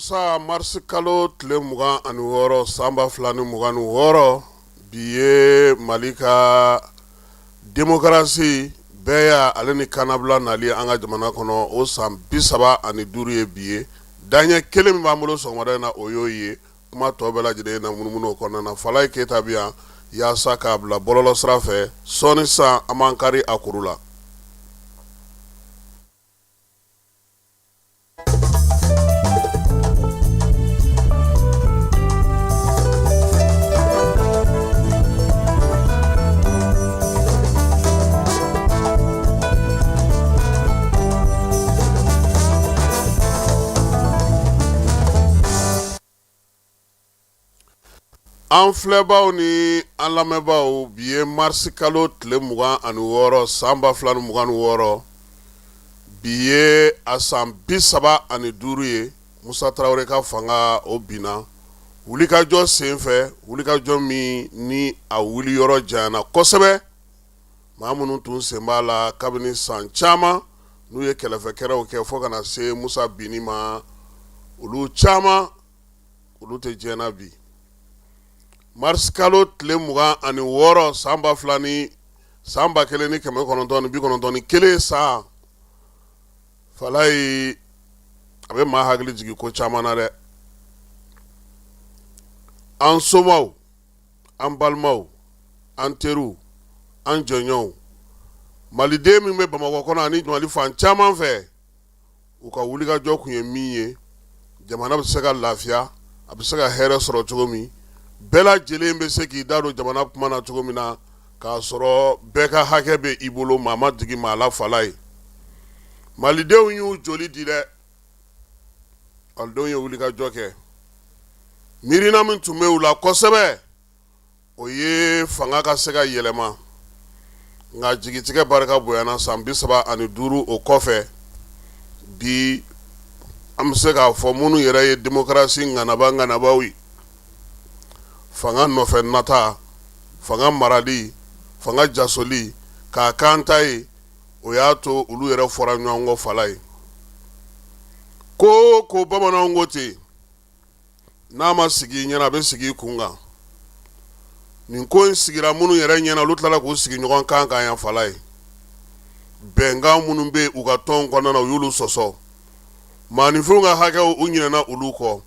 Musa marisi kalo tile 26 sanba 2026 bi ye Mali ka démocratie bɛɛ y'a ale ni kanabila nali an ka jamana kɔnɔ o san 35 ye bi ye. Daɲɛ kelen min b'an bolo sɔgɔmada in na o y'o ye. Kuma tɔ bɛɛ lajɛlen na munumunu o kɔnɔna na. Falaye Keyita bi yan yaasa k'a bila bɔlɔlɔ sira fɛ sɔɔni san an b'an kari a kuru la. An filɛbaw ni an lamɛnbaw bi ye marisi kalo tile 26 sanba 2026 bi ye a san 35 ye. Musa Tarawele ka fanga o binna wulikajɔ senfɛ, wulikajɔ min ni a wuli yɔrɔ janyana kosɛbɛ. Maa minnu tun sen b'a la kabini san caman n'u ye kɛlɛfɛkɛrɛw kɛ fo kana se Musa binni ma, olu caman olu tɛ diɲɛna bi. Marisi kalo tile 26 sanba 1991 san Falaye a bɛ maa hakili jigin ko caman na dɛ. An somaw, an balimaw, an teriw, an jɔnɲɔnw, maliden min bɛ Bamakɔ kɔnɔ ani Mali fan caman fɛ, u ka wulikajɔ kun ye min ye, jamana bɛ se ka lafiya, a bɛ se ka hɛrɛ sɔrɔ cogo min, bɛɛ lajɛlen bɛ se k'i da don jamana kuma na cogo min na, k'a sɔrɔ bɛɛ ka hakɛ bɛ i bolo, maa ma digi maa la. Falaye malidenw y'u joli di dɛ. Malidenw ye wulikajɔ kɛ. Miirina min tun bɛ u la kosɛbɛ o ye fanga ka se ka yɛlɛma, nka jigitigɛ barika bonyana san 35 o kɔfɛ. Bi an bɛ se k'a fɔ minnu yɛrɛ ye démocratie ŋanabaw ye, fanga nɔfɛ nata, fanga marali, fanga jasoli, k'a kan ta ye, o y'a to olu yɛrɛ fɔra ɲɔgɔn kɔ. Falaye ko bamananw ko ten, n'a ma sigi ɲɛna a bɛ sigi kun kan. Nin ko in sigira minnu yɛrɛ ɲɛna olu tilala k'u sigi ɲɔgɔn kan yan. Falaye bɛnkan minnu bɛ u ka tɔn kɔnɔna na u y'olu sɔsɔ, maaninfinw ka hakɛw u ɲinɛna olu kɔ.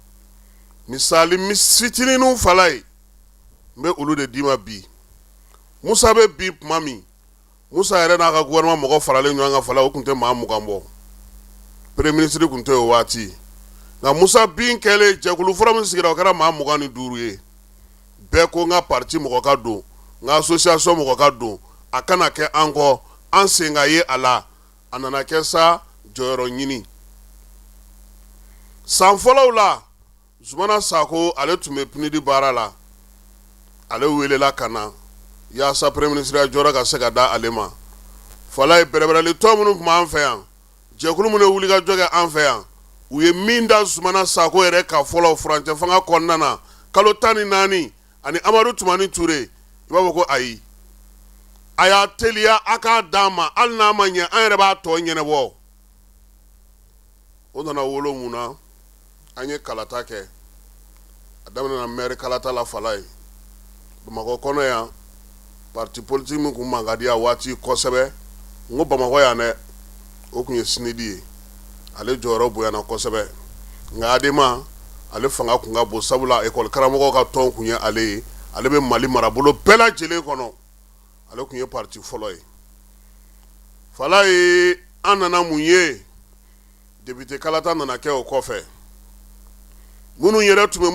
Misali fitininw Falaye n bɛ olu de d'i ma bi. Musa bɛ bi tuma min, Musa yɛrɛ n'a ka gouvernement mɔgɔ faralen ɲɔgɔn kan Falaye o tun tɛ maa 20 bɔ. Premier ministre tun tɛ o waati. Nka Musa bin kɛlen jɛkulu fɔlɔ min sigira o kɛra maa 25 ye. Bɛɛ ko n ka parti mɔgɔ ka don, n ka association mɔgɔ ka don, a kana kɛ an kɔ, an sen ka ye a la. A nana kɛ sa jɔyɔrɔ ɲini. San fɔlɔw la Zumana Sako ale tun bɛ PNUD baara la. Ale welela ka na yaasa premier ministre jɔyɔrɔ ka se ka da ale ma. Falaye bɛrɛbɛrɛli tɔ minnu tun b'an fɛ yan, jɛkulu minnu ye wulikajɔ kɛ an fɛ yan, u ye min da Zumana Sako yɛrɛ ka fɔlɔ furancɛ fanga kɔnɔna na kalo 14 ani Amadu Tumani Ture, i b'a fɔ ko ayi, a y'a teliya a k'a d'an ma, hali n'a ma ɲɛ an yɛrɛ b'a tɔ ɲɛnabɔ. O nana wolo mun na? An ye kalata kɛ. A daminɛna maire kalata la Falaye. Bamakɔ kɔnɔ yan parti politique min kun man ka di a waati kosɛbɛ, n ko Bamakɔ yan dɛ, o kun ye Sinidi ye. Ale jɔyɔrɔ bonyana kosɛbɛ, nka Adema ale fanga kun ka bon sabula école karamɔgɔw ka tɔn kun ye ale ye. Ale bɛ Mali marabolo bɛɛ lajɛlen kɔnɔ, ale kun ye parti fɔlɔ ye. Falaye an nana mun ye? Député kalata nana kɛ o kɔfɛ. Minnu yɛrɛ tun bɛ